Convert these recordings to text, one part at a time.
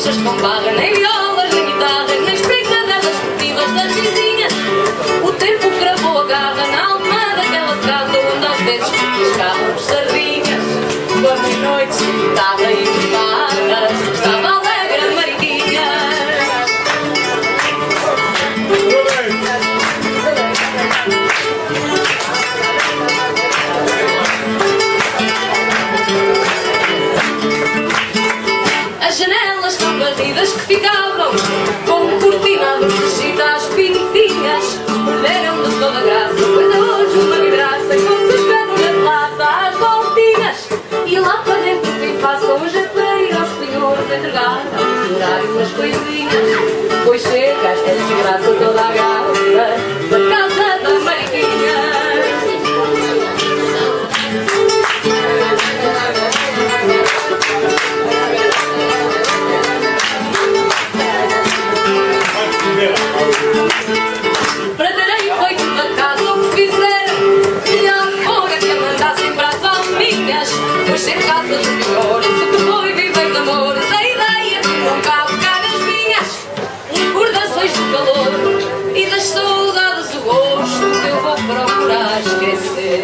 marchas com barra, nem violas, nem guitarra, nem espreitadelas esportivas das vizinhas. O tempo cravou a garra na alma daquela casa onde às vezes piscavam sardinhas. Quando de noite se guitarra e guitarras, estava alegre a Mariquinha. As janelas tão varridas que ficavam com cortinados de chita às pintinhas perderam de toda a graça, pois hoje uma vidraça com seus pernas de lata às voltinhas. E lá para dentro quem passa hoje é para ir aos penhores entregar ao horário umas coisinhas, pois chega esta desgraça toda a graça da casa da Mariquinha. Para terem feito da casa o que fizeram, e a folga que a mandassem para as alminhas, pois ser casa dos piores, o que foi viver de amores, a ideia de não cabe cá nas minhas. Recordações do calor e das saudades o gosto que eu vou procurar esquecer.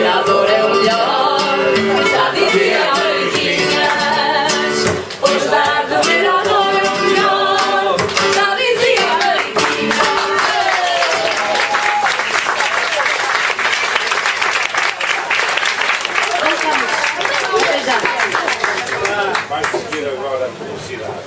A dor é o melhor, já dizia a Mariquinhas. Pois dar de ver a dor é o melhor, já dizia a Mariquinhas. Vai seguir agora a publicidade.